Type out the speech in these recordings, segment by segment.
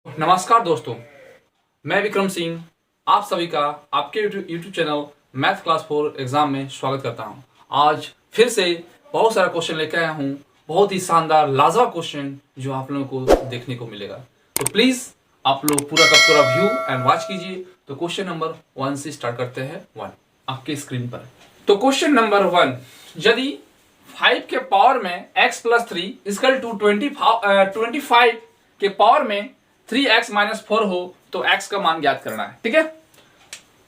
नमस्कार दोस्तों, मैं विक्रम सिंह आप सभी का आपके YouTube channel math class 4 exam में स्वागत करता हूं। आज फिर से बहुत सारा क्वेश्चन लेकर आया हूं, बहुत ही शानदार लाजवाब क्वेश्चन जो आप लोगों को देखने को मिलेगा। तो प्लीज आप लोग पूरा का पूरा व्यू एंड वॉच कीजिए। तो क्वेश्चन नंबर 1 से स्टार्ट करते हैं। 1 आपके स्क्रीन पर। तो क्वेश्चन नंबर 1, यदि 5 के पावर में x प्लस 3 इक्वल टू 25 के पावर में 3x माइनस 4 हो तो x का मान ज्ञात करना है। ठीक है,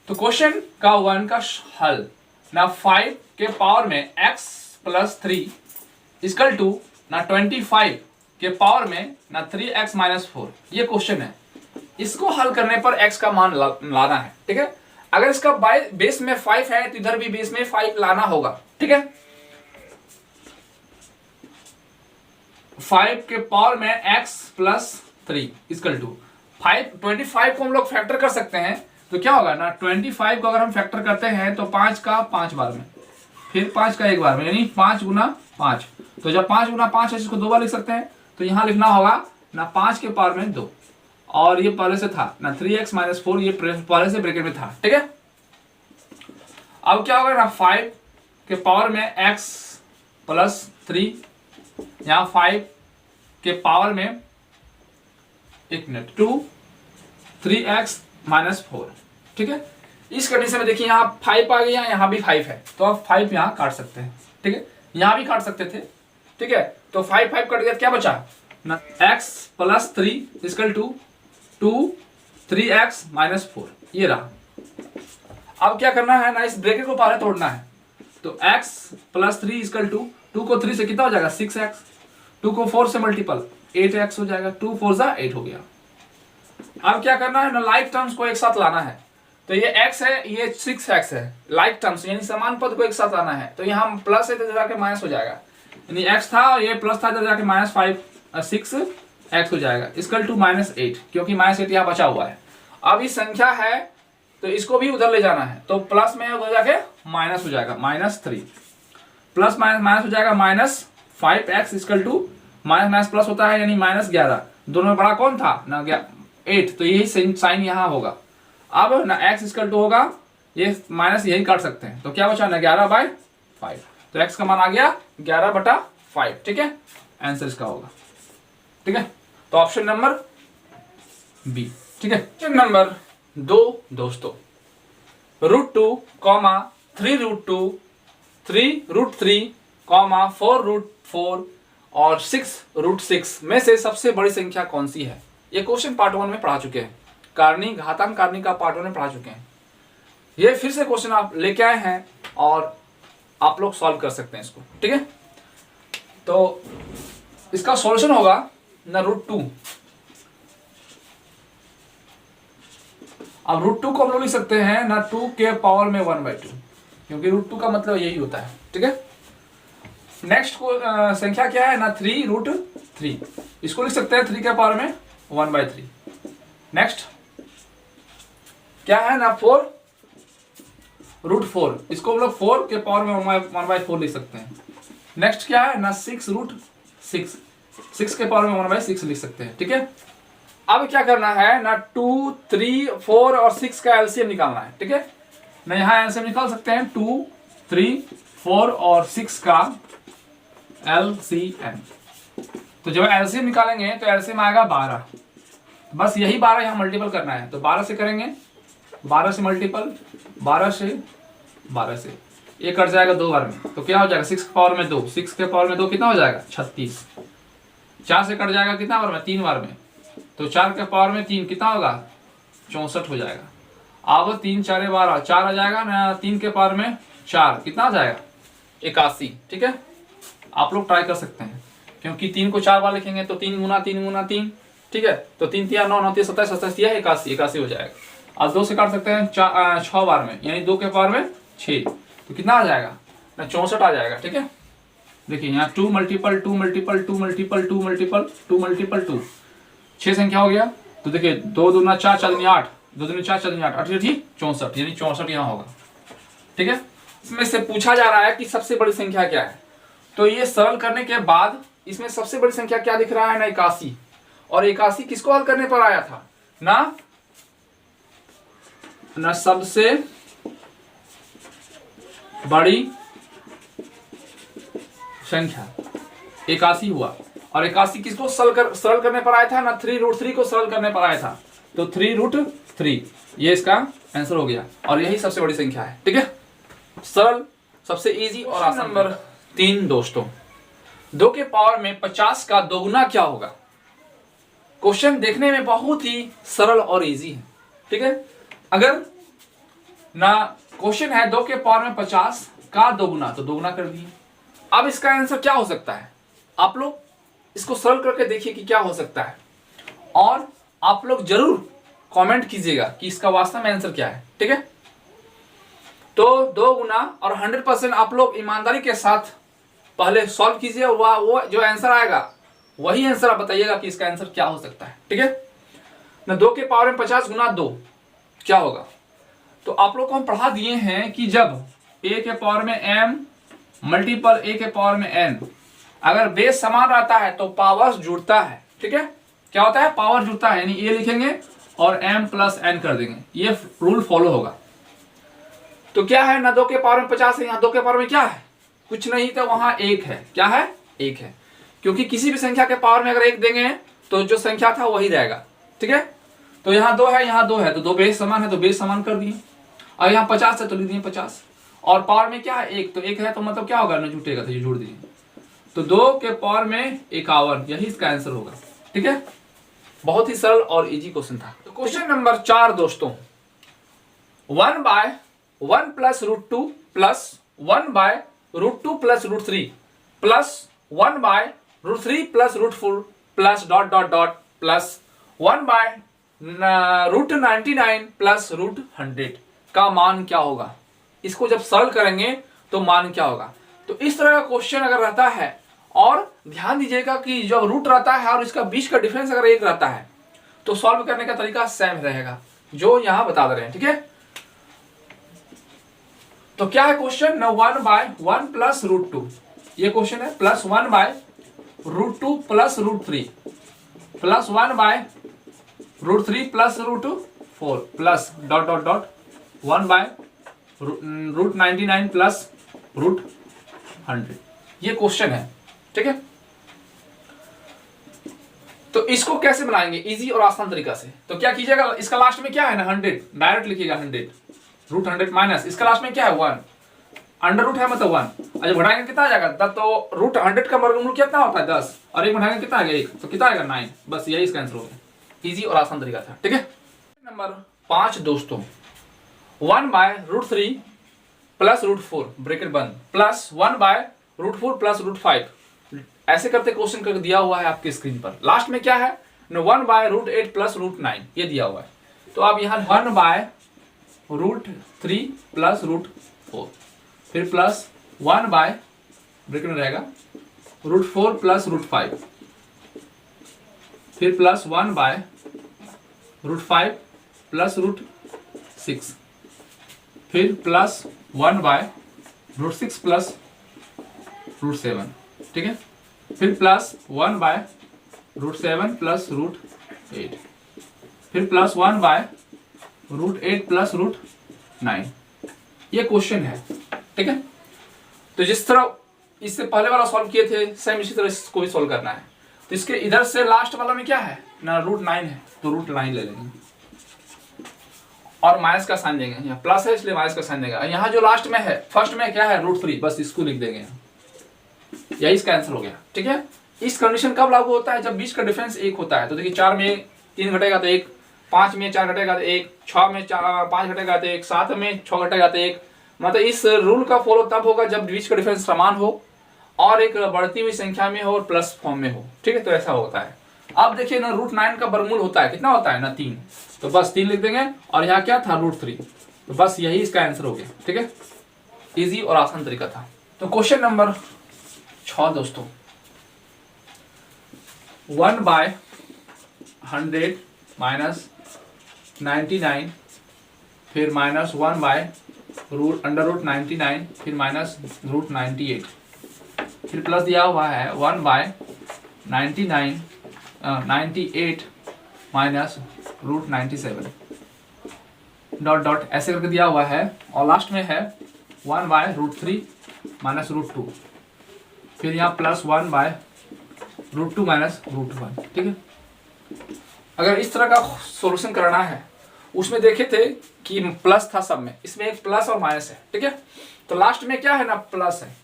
तो क्वेश्चन का 1 का हल ना 5 के पावर में x प्लस 3 इक्वल टू ना 25 के पावर में ना 3x माइनस 4, ये क्वेश्चन है। इसको हल करने पर x का मान लाना है। ठीक है, अगर इसका बेस में 5 है तो इधर भी बेस में 5 लाना होगा। ठीक है, 5 के पावर में x प्लस 3 इक्वल टू 25 को हम लोग फैक्टर कर सकते हैं। तो क्या होगा ना 25 को अगर हम फैक्टर करते हैं तो 5 का 5 बार में, फिर 5 का 1 बार में, यानी 5 गुना 5। तो जब 5 गुना 5 है इसको 2 बार लिख सकते हैं। तो यहां लिखना होगा ना 5 के पावर में 2, और ये पहले से था ना 3x माइनस 4, ये पहले से ब्रैकेट में था। ठीक है, अब क्या होगा ना 5 के पावर में x प्लस 3, यहां 5 के पावर में 2 3x माइनस 4। ठीक है, इस कंडीशन में देखिए यहाँ 5 आ गया, यहाँ भी 5 है तो आप 5 यहाँ काट सकते हैं। ठीक है, यहाँ भी काट सकते थे। ठीक है, तो 5 कट गया, क्या बचा ना x plus 3 equal to 2 3x minus 4, ये रहा। अब क्या करना है ना, इस ब्रैकेट को पहले तोड़ना है। तो x प्लस 3 इक्वल टू 2 को 3 से कितना हो जाएगा 6x, 2 को 4 से मल्टीपल 8x हो जाएगा, 2 4 जा 8 हो गया। अब क्या करना है ना, लाइक टर्म्स को एक साथ लाना है। तो ये x है, ये 6x है, लाइक टर्म्स यानी समान पद को एक साथ लाना है। तो यहाँ प्लस है तो जाके माइनस हो जाएगा, यानी x था और ये प्लस था, इधर जाके माइनस 6x हो जाएगा इक्वल टू -8, क्योंकि -8 यहाँ बचा हुआ है। अब ये संख्या है तो इसको भी उधर ले जाना है, तो प्लस में उधर जाके माइनस हो जाएगा -3, प्लस माइनस हो जाएगा -5x equal to minus plus होता है यानी -11। दोनों में बड़ा कौन था ना 8, तो यही साइन यहाँ होगा। अब ना x इक्वल टू होगा, ये माइनस यही काट सकते हैं, तो क्या बचा ना 11/5, तो x का मान आ गया 11/5। ठीक है, आंसर इसका होगा। ठीक है, तो ऑप्शन नंबर बी। ठीक है, ऑप्शन नंबर 2 दोस्तों, √2, 3√2, 3√3, 4√4 और 6√6 में से सबसे बड़ी संख्या कौन सी है? ये क्वेश्चन पार्ट 1 में पढ़ा चुके हैं, कारणी घातांक कारणी का पार्ट 1 में पढ़ा चुके हैं। ये फिर से क्वेश्चन आप लेके आए हैं और आप लोग सॉल्व कर सकते हैं इसको। ठीक है, तो इसका सॉल्यूशन होगा ना √2। अब √2 को हम लोग लिख सकते हैं ना 2 के पावर में 1/2, क्योंकि √2 का मतलब यही होता है। ठीक है, नेक्स्ट को संख्या क्या है ना 3√3, इसको लिख सकते हैं 3 के पावर में 1/3। नेक्स्ट क्या है ना 4√4, इसको हम लोग 4 के पावर में 1/4 लिख सकते हैं। नेक्स्ट क्या है ना 6√6, 6 के पावर में 1/6 लिख सकते हैं। ठीक है, अब क्या करना है ना 2 3 4 और 6 का एलसीएम निकालना है। ठीक है, मैं यहाँ एलसीएम निकाल सकते हैं 2 3 4 और 6 का एलसीएम। तो जब एलसीएम निकालेंगे तो एलसीएम आएगा 12, बस यही 12 यहाँ मल्टीपल करना है। तो 12 से करेंगे, 12 से मल्टीपल, 12 से ये कट जाएगा 2 बार में, तो क्या हो जाएगा 6 के पावर में 2, 6 के पावर में 2 कितना हो जाएगा 36। 4 से कट जाएगा कितना बार में 3 बार में, तो 4 के पावर में 3 कितना होगा 64 हो जाएगा। अब 3 4 12, 4 आ जाएगा ना 3 के पावर में 4 कितना आ जाएगा 81। ठीक है, आप लोग ट्राई कर सकते हैं, क्योंकि 3 को 4 बार लिखेंगे तो 3 गुना 3 गुना 3। ठीक है, तो 3 3 9 9 3 27 27 81 हो जाएगा। अब 2 से काट सकते हैं 6 बार में, यानी 2 के पावर में 6, तो कितना आ जाएगा ना 64 आ जाएगा। ठीक है, देखिए यहाँ 2 multiple 2 multiple 2 multiple 2 multiple 2 multiple 2, 6 संख्या हो गया। तो देखिए 2 दूना 4 4 दूनी 8, 2 दूनी 4 4 दूनी 8, 8 64, यानी 64 यहाँ होगा। ठीक है, इसमें से पूछा जा रहा है कि सबसे बड़ी संख्या क्या है। तो ये सरल करने के बाद इसमें सबसे बड़ी संख्या क्या दिख रहा है ना 81, और 81 किसको हल करने पर आया था? ना सबसे बड़ी संख्या 81 हुआ, और 81 किसको सरल करने पर आया था? ना 3√3 को सरल करने पर आया था, तो 3√3 ये इसका आंसर हो गया, और यही सबसे बड़ी संख्या है। ठीक है, सरल, सबसे इजी और आसान। नंबर 3 दोस्तों, 2 के पावर में 50 का दोगुना क्या होगा? क्वेश्चन देखने में बहुत ही सरल और इजी है। ठीक है, अगर ना क्वेश्चन है 2 के पावर में 50 का दोगुना, तो दोगुना कर दिए। अब इसका आंसर क्या हो सकता है? आप लोग इसको सरल करके देखिए कि क्या हो सकता है, और आप लोग जरूर कमेंट कीजिएगा कि इसका वास्तव में आंसर क्या है। ठीक है, तो 2 गुना और 100% आप लोग ईमानदारी के साथ पहले सॉल्व कीजिए, और वो जो आंसर आएगा वही आंसर आप बताइएगा कि इसका आंसर क्या हो सकता है। ठीक है ना, 2 के पावर में 50 गुना 2 क्या होगा? तो आप लोग को हम पढ़ा दिए हैं कि जब a के पावर में m मल्टीपल a के पावर में n, अगर बेस समान रहता है तो पावर जुड़ता है। ठीक है, क्या होता है? पावर जुड़ता है, यानी a लिखेंगे और m प्लस n कर देंगे, ये रूल फॉलो होगा। तो क्या है ना, 2 के पावर में 50 है, यहाँ 2 के पावर में क्या है? कुछ नहीं, तो वहां 1 है। क्या है? 1 है, क्योंकि किसी भी संख्या के पावर में अगर 1 देंगे तो जो संख्या था वही रहेगा। ठीक है, तो यहाँ 2 है, यहाँ 2 है, तो 2 बेस समान है तो बेस समान कर दिए, और यहाँ 50 है तो लिख दिए 50, और पावर में क्या है? 1, तो 1 है तो मतलब क्या होगा? ना जुटेगा, तो ये जोड़ दीजिए, तो 2 के पावर में 51, यही इसका आंसर होगा। ठीक है, बहुत ही सरल और इजी क्वेश्चन था। तो क्वेश्चन नंबर 4 दोस्तों, 1/1 plus √2 plus 1/√2 plus √3 plus 1/√3 plus √4 plus dot dot dot plus 1/√99 plus √100 का मान क्या होगा? इसको जब सरल करेंगे तो मान क्या होगा? तो इस तरह का क्वेश्चन अगर रहता है, और ध्यान दीजिएगा कि जब रूट रहता है और इसका बीच का डिफरेंस अगर 1 रहता है, तो सॉल्व करने का तरीका सेम रहेगा जो यहां बता दे रहे हैं। ठीक है, तो क्या है क्वेश्चन ना, 1/1 प्लस √2 ये क्वेश्चन है, plus 1/√2 plus √3 plus 1/√3 plus √4 plus dot dot dot 1/√99 plus √100 ये क्वेश्चन है। ठीक है, तो इसको कैसे बनाएंगे इजी और आसान तरीका से? तो क्या कीजिएगा, इसका लास्ट में क्या है ना 100, डायरेक्ट लिखिएगा 100 √100 माइनस इसका लास्ट में क्या है 1, अंडर रूट है मतलब 1, अच्छा बढ़ाएंगे कितना आ जाएगा 10, तो √100 का वर्गमूल कितना होता है 10, और 1 बढ़ाएंगे कितना आ गया 1, तो कितना आएगा 9। बस यही इसका आंसर होगा, इजी और आसान तरीका था। ठीक है, नंबर 5 दोस्तों, 1/√3 प्लस √4 ब्रैकेट बंद प्लस 1/√4 प्लस √5, ऐसे करते क्वेश्चन कर दिया हुआ है आपके स्क्रीन पर। लास्ट में क्या है ना 1/√8 प्लस √9 ये दिया हुआ है, तो आप यहाँ 1/√3 प्लस √4 फिर प्लस 1/ ब्रैकेट में रहेगा √4 प्लस √5 फिर प्लस 1/√5 प्लस √6 फिर प्लस 1/√6 प्लस √7। ठीक है, फिर प्लस 1/√7 प्लस √8 फिर प्लस 1/√8 प्लस √9 ये क्वेश्चन है। ठीक है, तो जिस तरह इससे पहले वाला सॉल्व किए थे सेम इसी तरह इसको भी सॉल्व करना है। तो इसके इधर से लास्ट वाला में क्या है ना √9 है, तो √9 ले लेंगे और माइनस का साइन देंगे, यहाँ प्लस है इसलिए माइनस का साइन देंगे। यहाँ जो लास्ट में है फर्स्ट में क्या है √3, बस इसको लिख देंगे, यही इसका आंसर हो गया। ठीक है, इस कंडीशन कब लागू होता है? जब बीच का डिफरेंस 1 होता है। तो देखिए 4 में 3 घटेगा तो 1, 5 में 4 घटेगा तो 1, 6 में 5 घटेगा तो 1, 7 में 6 घटेगा तो 1। मतलब इस रूल का फॉलो तब होगा जब बीच का डिफरेंस समान हो और एक बढ़ती हुई संख्या में हो और प्लस फॉर्म में हो। ठीक है, तो ऐसा होता है। अब देखिए ना √9 का वर्गमूल होता है, कितना होता है ना 3, तो बस 3 लिख देंगे, और यहाँ क्या था √3, तो बस यही इसका आंसर हो गया। ठीक है, इजी और आसान तरीका था। तो क्वेश्चन नंबर 6 दोस्तों, 1/100 माइनस 99 फिर माइनस 1/√99 फिर माइनस √98 फिर प्लस दिया हुआ है 1/99 98 माइनस रूट 97 डॉट डॉट ऐसे करके दिया हुआ है, और लास्ट में है 1 बाय रूट 3 माइनस रूट 2, फिर यहाँ plus 1 by root 2 minus root 1। ठीक है, अगर इस तरह का सॉल्यूशन करना है, उसमें देखे थे कि प्लस था सब में, इसमें एक प्लस और माइनस है। ठीक है, तो लास्ट में क्या है ना प्लस है,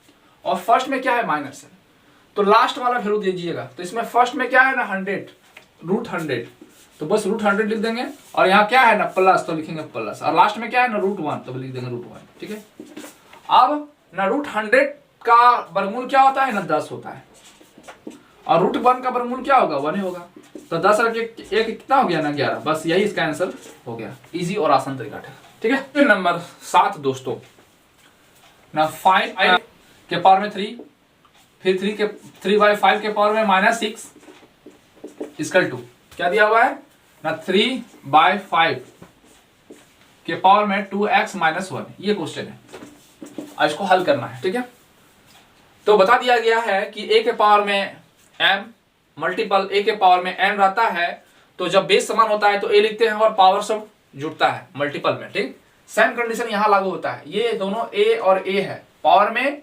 और फर्स्ट में क्या है माइनस है, तो लास्ट वाला वैल्यू दीजिएगा। तो इसमें फर्स्ट में क्या है ना 100 रूट 100, तो बस रूट 100 लिख देंगे, और यहाँ क्या है ना प्लस, तो लिखेंगे प्लस, और लास्ट में क्या है ना रूट 1, तो लिख देंगे रूट 1। ठीक है, अब ना रूट 100 का वर्गमूल क्या होता है ना 10 होता है, और रूट 1 का वर्गमूल क्या होगा 1 ही होगा, तो 10 रख के एक कितना हो गया ना 11, बस यही इसका आंसर हो गया। इजी और आसान तरीका था। ठीक है, फिर नंबर 7 दोस्तों ना 5 के पावर में 3, फिर 3 बाई 5 के पावर में माइनस 6 इसकल टू क्या दिया हुआ है ना 3 बाई 5 के पावर में 2x माइनस 1, ये क्वेश्चन है, और इसको हल करना है। ठीक है, तो बता दिया गया है कि a के पावर में m मल्टीपल a के पावर में n रहता है, तो जब बेस समान होता है तो a लिखते हैं और पावर सब जुड़ता है मल्टीपल में। ठीक, सेम कंडीशन यहां लागू होता है, ये दोनों a और a है, पावर में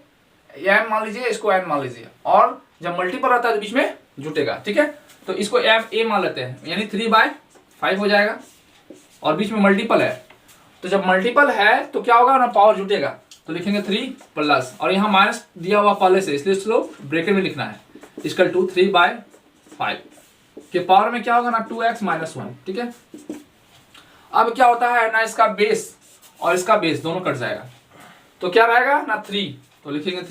m मान लीजिए, इसको n मान लीजिए, और जब मल्टीपल रहता है तो बीच में जुटेगा। ठीक है, तो इसको m a मान लेते हैं, यानी 3 बाय 5 हो जाएगा, और बीच में मल्टीपल है, तो जब मल्टीपल है तो क्या होगा ना पावर जुटेगा, तो लिखेंगे 3 प्लस, और यहाँ माइनस दिया हुआ पहले से, इसलिए इसको ब्रैकेट में लिखना है, इसकल टू 3 बाय 5 के पावर में क्या होगा ना 2x माइनस 1। ठीक है, अब क्या होता है ना इसका बेस और इसका बेस दोनों कट जाएगा, तो क्या रहेगा ना 3, तो लिखेंगे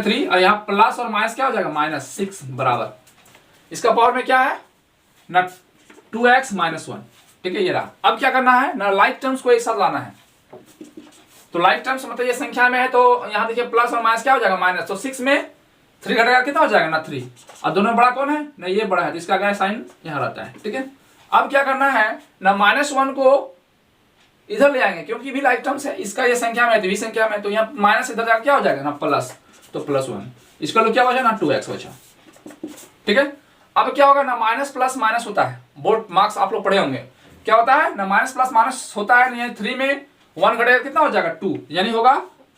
3, और यहाँ प्लस और माइनस क्या हो जाएगा माइनस 6 बराबर, इसका पावर में क्या है ना 2x माइनस 1। ठीक है, ये रहा। अब क्या करना है ना लाइक टर्म्स को एक साथ लाना है, तो लाइक टर्म्स मतलब ये संख्या में है, तो यहाँ देखिए प्लस और माइनस क्या हो जाएगा माइनस, तो 6 में 3 घटेगा कितना हो जाएगा ना 3, और दोनों में बड़ा कौन है ना ये बड़ा है, तो इसका क्या साइन यहाँ रहता है। ठीक है, अब क्या करना है ना -1 को इधर ले आएंगे, क्योंकि भी लाइक टर्म्स है, इसका ये संख्या में है तो भी संख्या में, तो यहाँ माइनस इधर जाकर क्या हो जाएगा ना प्लस, तो +1, इसका लोग क्या बचा ना 2x बचा। ठीक है, अब क्या होगा ना माइनस प्लस माइनस होता है, बोर्ड मार्क्स आप लोग पढ़े होंगे, क्या होता है ना माइनस प्लस माइनस होता है, 3 में 1 घटेगा कितना हो जाएगा 2, यानी होगा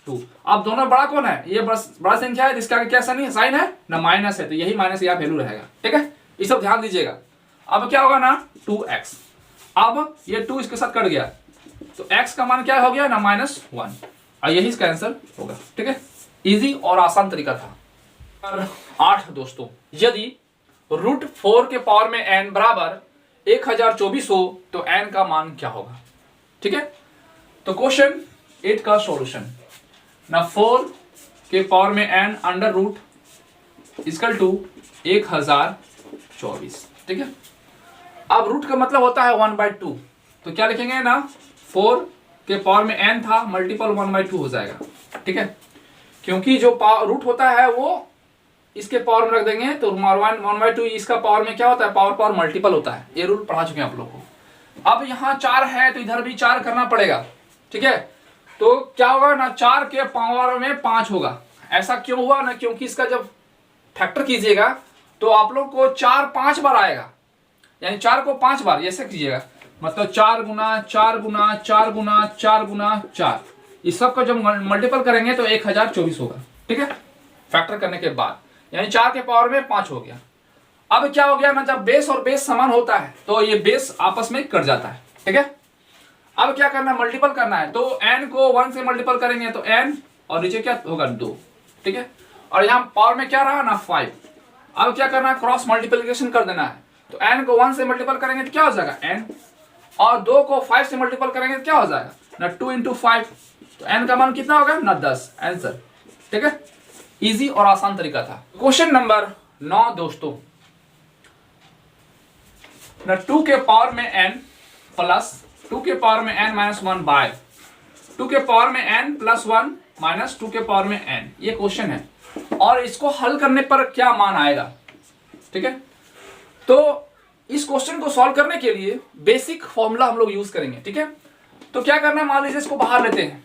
2। अब दोनों बड़ा कौन है, ये बड़ा संख्या है, इसका क्या साइन है ना माइनस है, तो यही माइनस यहाँ वैल्यू रहेगा। ठीक है, ये सब ध्यान दीजिएगा। अब क्या होगा ना 2x, अब ये 2 इसके साथ कट गया, तो x का मान क्या हो गया ना -1, और यही इसका आंसर होगा। ठीक है, इजी और आसान तरीका था। 8 दोस्तों, यदि √4 के पावर में n बराबर 1024 हो तो n का मान क्या होगा। ठीक है, तो क्वेश्चन 8 का सॉल्यूशन ना 4 के पावर में n under root equal to 1024। ठीक है, अब रूट का मतलब होता है 1/2, तो क्या लिखेंगे ना 4 के पावर में n था मल्टीपल 1/2 हो जाएगा। ठीक है, क्योंकि जो रूट होता है वो इसके पावर में रख देंगे, तो 1/2 इसका पावर में क्या होता है पावर मल्टीपल होता है, ये रूल पढ़ा चुके हैं आप लोग को। अब यहाँ 4 है तो इधर भी 4 करना पड़ेगा। ठीक है, तो क्या होगा ना 4 के पावर में 5 होगा, ऐसा क्यों हुआ ना, क्योंकि इसका जब फैक्टर कीजिएगा तो आप लोग को 4 5 बार आएगा, यानी 4 को 5 बार ऐसे कीजिएगा, मतलब 4 गुना 4 गुना 4 गुना 4 गुना 4, इस सब को जब मल्टीपल करेंगे तो 1024 होगा। ठीक है, फैक्टर करने के बाद, यानी 4 के पावर में 5 हो गया। अब क्या हो गया ना जब बेस और बेस समान होता है तो ये बेस आपस में कट जाता है। ठीक है, अब क्या करना है मल्टीपल करना है, तो n को 1 से मल्टीपल करेंगे तो n, और नीचे क्या होगा 2। ठीक है, और यहाँ पावर में क्या रहा ना 5। अब क्या करना है क्रॉस मल्टीप्लिकेशन कर देना है, तो n को 1 से मल्टीपल करेंगे तो क्या हो जाएगा n, और 2 को 5 से मल्टीपल करेंगे तो क्या हो जाएगा ना 2 × 5, तो n का मान कितना होगा ना 10 आंसर। ठीक है, इजी और आसान तरीका था। क्वेश्चन नंबर 9 दोस्तों, ना 2 के पावर में n प्लस 2 के पावर में n माइनस 1 बाय 2 के पावर में n प्लस 1 माइनस 2 के पावर में n, ये क्वेश्चन है, और इसको हल करने पर क्या मान आएगा। ठीक है, तो इस क्वेश्चन को सॉल्व करने के लिए बेसिक फॉर्मूला हम लोग यूज करेंगे। ठीक है, तो क्या करना है मान लीजिए इसको बाहर लेते हैं,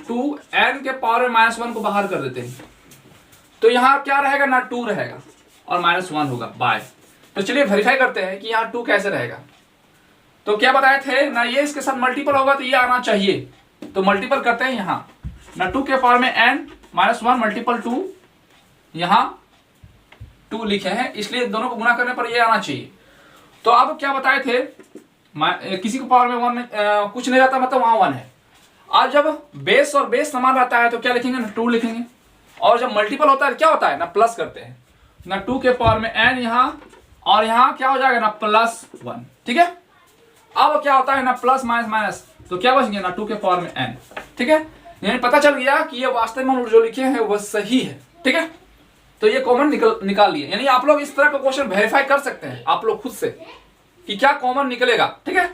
2n के पावर में -1 को बाहर कर देते हैं, तो यहाँ क्या रहेगा ना 2 रहेगा, और -1 होगा बाय। तो चलिए वेरीफाई करते हैं कि यहाँ 2 कैसे रहेगा। तो क्या बताए थे ना, ये इसके साथ मल्टीपल होगा तो ये आना चाहिए, तो मल्टीपल करते हैं यहाँ ना 2 के पावर में n -1 मल्टीपल 2, यहाँ 2 लिखे हैं इसलिए दोनों को गुना करने पर ये आना चाहिए। तो अब क्या बताए थे, किसी को पावर में 1 में कुछ नहीं रहता मतलब वहां 1 है। आज जब बेस और बेस समान रहता है तो क्या लिखेंगे ना 2 लिखेंगे, और जब मल्टीपल होता है क्या होता है ना प्लस करते हैं ना 2 के पावर में n यहाँ, और यहाँ क्या हो जाएगा ना +1, ठीक है। अब क्या होता है ना प्लस माइनस माइनस, तो क्या बच गया ना 2 के पावर में n, ठीक है। यानी पता चल गया कि ये वास्तव में जो लिखे हैं वो सही है, ठीक है। तो ये कॉमन निकाल लिए, यानी आप लोग इस तरह का क्वेश्चन वेरीफाई कर सकते हैं आप लोग खुद से कि क्या कॉमन निकलेगा, ठीक है।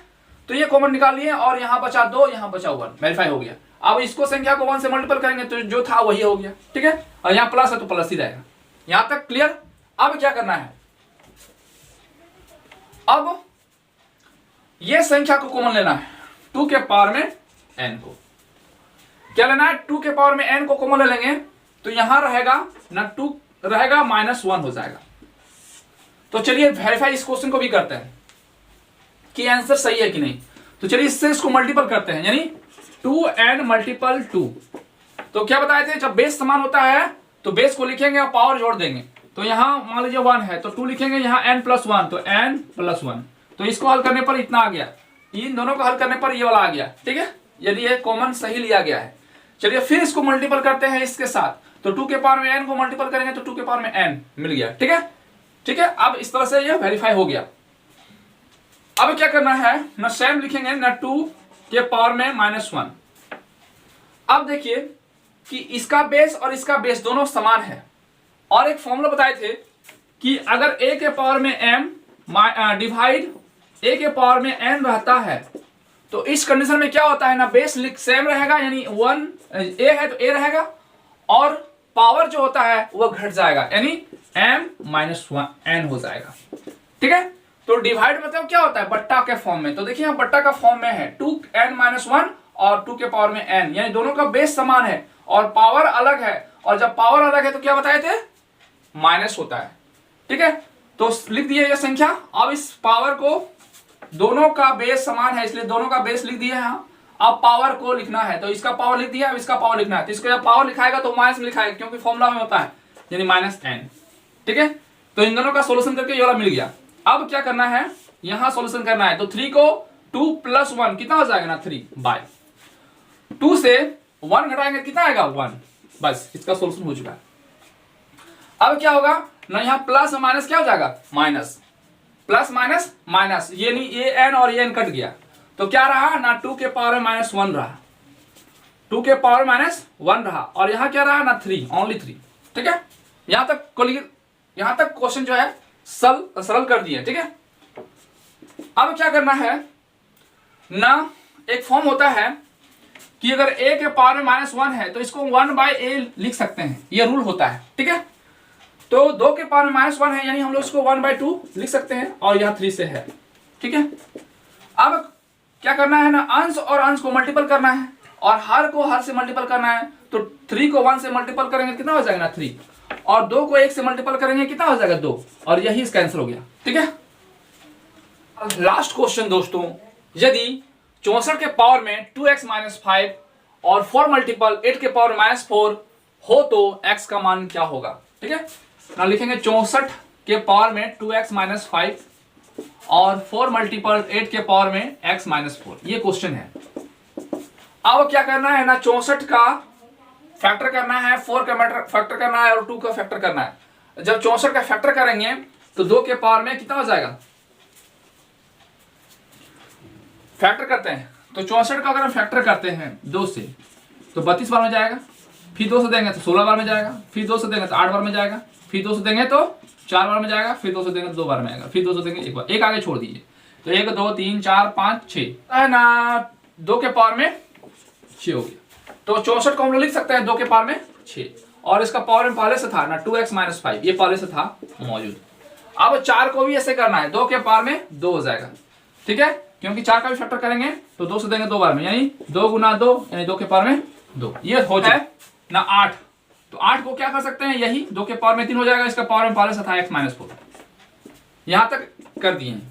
तो ये कॉमन निकाल लिए और यहाँ बचा 2, यहाँ बचा 1, वेरीफाई हो गया। अब इसको संख्या को 1 से मल्टीपल करेंगे तो जो था वही हो गया, ठीक है। और यहाँ प्लस है तो प्लस ही रहेगा। यहां तक क्लियर। अब क्या करना है, अब ये संख्या को कॉमन लेना है 2 के पावर में n को। क्या लेना है, 2 के पावर में n को कॉमन ले लेंगे तो यहां रहेगा ना 2 रहेगा -1 हो जाएगा। तो चलिए वेरीफाई इस क्वेश्चन को भी करते हैं कि आंसर सही है कि नहीं। तो चलिए इससे इसको मल्टीपल करते हैं, यानी 2n मल्टीपल 2। तो क्या बताए थे, जब बेस समान होता है तो बेस को लिखेंगे और पावर जोड़ देंगे। तो यहां मान लीजिए 1 है तो 2 लिखेंगे, यहाँ n+1 तो n+1। तो इसको हल करने पर इतना आ गया, इन दोनों को हल करने पर ये वाला आ गया, ठीक है। यदि ये कॉमन सही लिया गया है। चलिए फिर इसको मल्टीपल करते हैं इसके साथ, तो 2 के पावर में n को मल्टीपल करेंगे तो 2 के पावर में n मिल गया, ठीक है। ठीक है, अब इस तरह से ये वेरीफाई हो गया। अब क्या करना है ना, सेम लिखेंगे ना 2 के पावर में -1। अब देखिए कि इसका बेस और इसका बेस दोनों समान है, और एक फॉर्मूला बताए थे कि अगर a के पावर में m डिवाइड a के पावर में n रहता है तो इस कंडीशन में क्या होता है ना, बेस सेम रहेगा, यानी 1 a है तो a रहेगा, और पावर जो होता है वो घट जाएगा, यानी m-1n हो जाएगा, ठीक है। तो डिवाइड मतलब क्या होता है, बट्टा के फॉर्म में। तो देखिए यहाँ बट्टा का फॉर्म में है 2n-1 और 2 के पावर में n, यानी दोनों का बेस समान है और पावर अलग है, और जब पावर अलग है तो क्या बताए थे, माइनस होता है, ठीक है। तो लिख दिए ये संख्या। अब इस पावर को, दोनों का बेस समान है इसलिए दोनों का बेस लिख दिया यहाँ। अब पावर को लिखना है तो इसका पावर लिख दिया, अब इसका पावर लिखना है तो इसको जब पावर लिखाएगा तो माइनस में लिखाएगा क्योंकि फॉर्मूला में होता है, यानी -n, ठीक है। तो इन दोनों का सोल्यूशन करके ये वाला मिल गया। अब क्या करना है, यहां सोल्यूशन करना है, तो 3 को 2 + 1 कितना हो जाएगा ना 3/2 से 1 घटाएंगे कितना आएगा 1, बस इसका सोल्यूशन हो चुका है। अब क्या होगा ना, यहाँ प्लस माइनस क्या हो जाएगा, माइनस, प्लस माइनस माइनस, ये नहीं ये n और ये n कट गया तो क्या रहा ना 2 के पावर में -1 रहा, 2 के पावर में -1 रहा, और यहाँ क्या रहा ना 3, ओनली 3, ठीक है। यहां तक क्वेश्चन जो है सरल कर दिए, ठीक है। अब क्या करना है ना, एक फॉर्म होता है कि अगर a के पावर में -1 है तो इसको 1/a लिख सकते हैं, यह रूल होता है, ठीक है। तो 2 के पावर में -1 है यानी हम लोग इसको 1/2 लिख सकते हैं, और यह 3 से है, ठीक है। अब क्या करना है ना, अंश और अंश को मल्टीपल करना है और हर को हर से मल्टीपल करना है। तो 3 को 1 से मल्टीपल करेंगे कितना हो जाएगा ना 3, और 2 को 1 से मल्टीपल करेंगे कितना हो जाएगा 2, और यही इसका आंसर हो गया, ठीक है। लास्ट क्वेश्चन दोस्तों, यदि 64 के पावर में 2x - 5 और 4 मल्टीपल 8 के पावर -4 हो तो x का मान क्या होगा, ठीक है ना। लिखेंगे 64 के पावर में 2x - 5 और 4 मल्टीपल 8 के पावर में x - 4, ये क्वेश्चन है। अब क्या करना है ना, 64 का फैक्टर करना है, 4 का फैक्टर करना है और 2 का फैक्टर करना है। जब 64 का फैक्टर करेंगे तो 2 के पावर में कितना हो जाएगा, फैक्टर करते हैं तो 64 का अगर हम फैक्टर करते हैं 2 से तो 32 बार में जाएगा, फिर 2 से देंगे तो 16 बार में जाएगा, फिर 2 से देंगे तो 8 बार में जाएगा, फिर 2 से देंगे तो 4 बार में जाएगा, फिर 2 से देंगे तो 2 बार में आएगा, फिर 2 से देंगे 1 बार, एक आगे छोड़ दीजिए तो 1 2 3 4 5 6 है ना, 2 के पावर में 6 हो गया। तो 64 को हम लोग लिख सकते हैं 2 के पावर में 6, और इसका पावर में पहले से था ना 2x - 5, ये पहले से था मौजूद। अब 4 को भी ऐसे करना है, 2 के पावर में 2 हो जाएगा, ठीक है, क्योंकि 4 का भी फैक्टर करेंगे तो 2 से देंगे 2 बार में, यानी 2 × 2 यानी 2 के पावर में 2, ये हो जाए ना 8, तो 8 को क्या कर सकते हैं, यही 2 के पावर में 3 हो जाएगा, इसका पावर में पाले था x माइनस 4। यहां तक कर दिए हैं।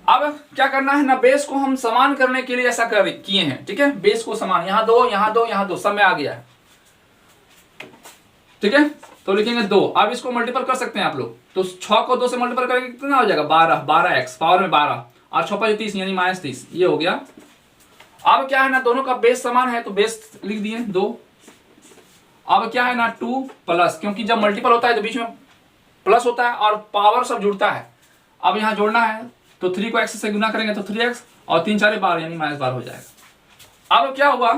अब क्या करना है ना, बेस को हम समान करने के लिए ऐसा किए हैं, ठीक है। बेस को समान, यहां 2 यहां 2 यहां 2 सब में आ गया है, ठीक है। तो लिखेंगे 2। अब इसको मल्टीपल कर सकते हैं आप लोग, तो 6 को 2 से मल्टीपल करेंगे कितना हो जाएगा, 12, 12x पावर में 12 और 6 5 30 यानी माइनस 30, ये हो गया। अब क्या है ना, दोनों का बेस समान है तो बेस लिख दिए 2। अब क्या है ना 2 प्लस, क्योंकि जब मल्टीपल होता है तो बीच में प्लस होता है और पावर सब जुड़ता है। अब यहां जोड़ना है तो 3 को x से गुना करेंगे तो 3x और 3 4 12 यानी माइनस 12 हो जाएगा। अब क्या हुआ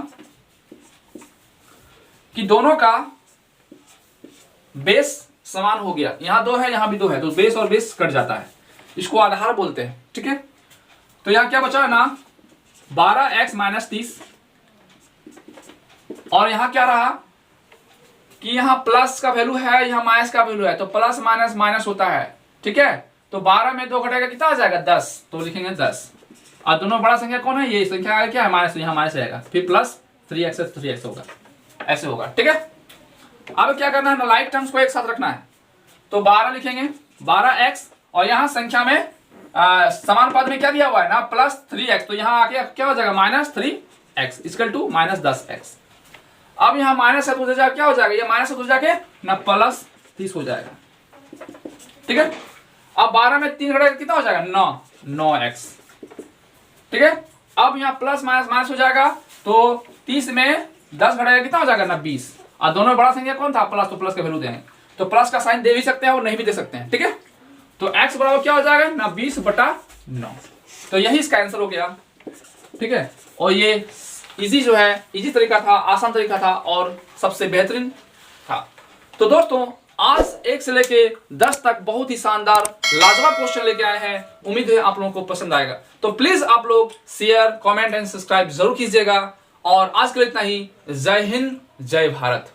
कि दोनों का बेस समान हो गया, यहां 2 है यहां भी 2 है, तो बेस और बेस कट जाता है, इसको आधार बोलते हैं, ठीक है। तो यहां क्या बचा है ना 12x माइनस 30, और यहां क्या रहा कि यहां प्लस का वैल्यू है यहां माइनस का वैल्यू है, तो प्लस माइनस माइनस होता है, ठीक है। तो 12 में 2 घटेगा कितना आ जाएगा 10, तो लिखेंगे 10। और दोनों बड़ा संख्या कौन है, ये संख्या क्या है माइनस, यहां माइनस रहेगा, फिर प्लस 3x 3x होगा, ऐसे होगा, ठीक है। अब क्या करना है ना, लाइक टर्म्स को एक साथ रखना है, तो 12 लिखेंगे 12x, और यहां संख्या में समान पद में क्या दिया हुआ है ना प्लस 3x, तो यहां आके क्या हो जाएगा minus 3x equal to minus 10x। अब यहां माइनस है तो उधर जाके क्या हो जाएगा, ये माइनस है तो जाके ना प्लस 30 हो जाएगा, ठीक है। अब 12 में 3 घटेगा कितना हो जाएगा 9x, ठीक है। अब यहां प्लस माइनस माइनस हो जाएगा, तो 30 में 10 घटेगा कितना हो जाएगा ना 20, और दोनों बड़ा संख्या कौन था प्लस, तो प्लस का वैल्यू देंगे, तो प्लस का साइन दे भी सकते हैं और नहीं भी दे सकते हैं, ठीक है। तो x बराबर क्या हो जाएगा ना 20/9, तो यही इसका आंसर हो गया, ठीक है। और ये इजी जो है, इजी तरीका था, आसान तरीका था और सबसे बेहतरीन था। तो दोस्तों आज 1 से लेके 10 तक बहुत ही शानदार लाजवाब क्वेश्चन लेके आए हैं, उम्मीद है आप लोगों को पसंद आएगा। तो प्लीज आप लोग शेयर कमेंट एंड सब्सक्राइब जरूर कीजिएगा, और आज के लिए इतना ही। जय हिंद, जय भारत।